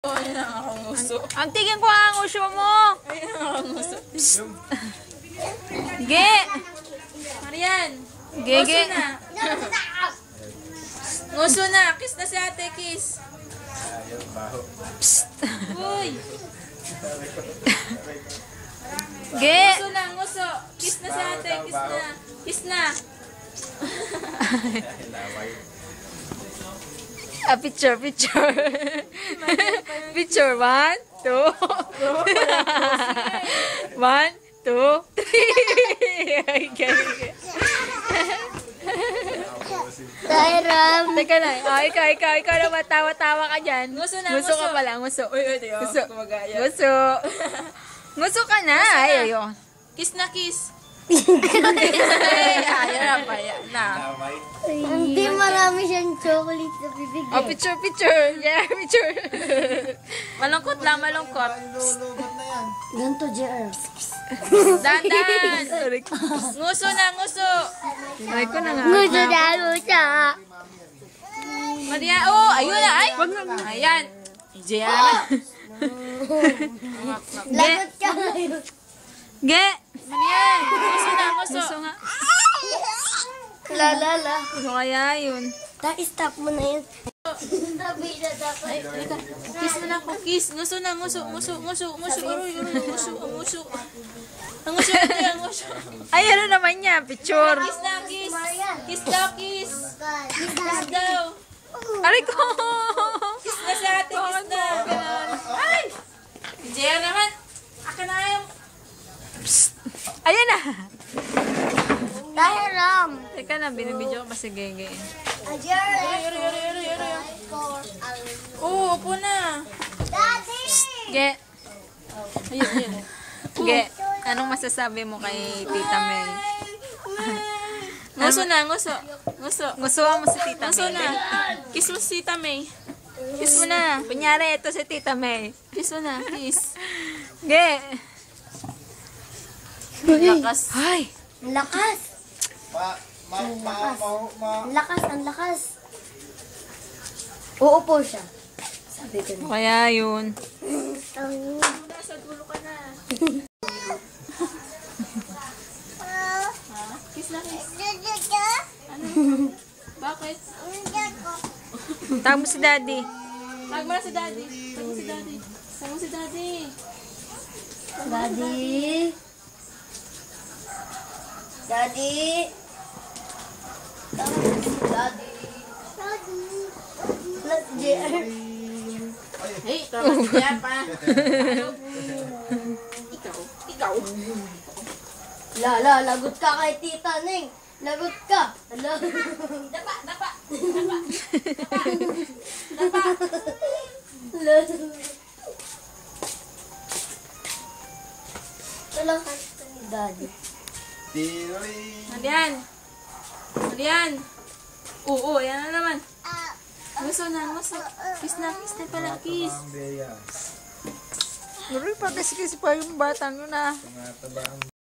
Oh, yan ang nguso. Antigin ko ang uso mo. Ayan ang nguso. Ge. Marian. Gege. Nguso na. Nguso na. Kiss na si ate, kiss. Psst. Uy. Ge. Nguso na, nguso. Kiss na si ate, kiss na. Kiss na. Picture. Picture. 1, 2. 1, 2, 3. Tyram. Teka na. Ikaw na matawa-tawa ka dyan. Nguso na, Nguso ka nguso. pala, nguso. Uy, tiyo. Nguso. Kumagaya. Nguso. Nguso ka na. Ay, ayo. Kiss na, kiss. Ayan na pa, yan na. Hindi marami siyang chocolate sa bibig. Oh, picture. Yeah, picture. Malungkot lang, malungkot. Ganto, JR. Dandan. Nguso na, nguso. Ay ko na nga. Gusto na siya. Maria, oh, ayun na, ay. Ayan. Diyan. Lagot ka ngayon. Ge. Marian, nguso na, nguso. Nguso nga. Lalala. Nguso kaya yun. Stop mo na yun. Sabi na dapat. Kiss mo na ako, kiss. Nguso na, nguso. Uroy, nguso. Ang nguso, ang nguso. Ay, ano naman niya? Picture. Kiss na, kiss. Kiss daw, kiss. Kiss daw. Aray ko. Kiss na sa ate, kiss na. Ay! Diyan naman. Akin na yung... Ayan na. Tyram. Teka na, binibidyo ko pa si Gege. Yuri. Oo, upo na. Daddy! Ge. Ayun. Ge. Anong masasabi mo kay Tita May? Nguso na, nguso. Nguso. Ngusuhan mo si Tita Nguso May. na. Kiss mo si Tita May. Kiss mo na. Kunyari, ito si Tita May. Kiss mo na, kiss. Ge. Lakas. Ay. Ang lakas. Ang lakas. Uupo siya. Sabi ko na. Kaya yun. Nasa dulo ka na. Kiss na, kiss. Ano? Bakit? Tawag mo si Daddy. Tag mo na si Daddy. Tag mo si Daddy. Tag mo si Daddy. Daddy. Daddy. Daddy. Plus JR. Hey, tama siya pa. Ikaw. Lagot ka kay Tita Ning. Lagot ka. Dapa. Talakas ka ni Daddy. Marian. Oo, yan na naman. Nguso na, nguso. Kiss na pala, kiss. Pero pa kasi pa yung batang yun ah.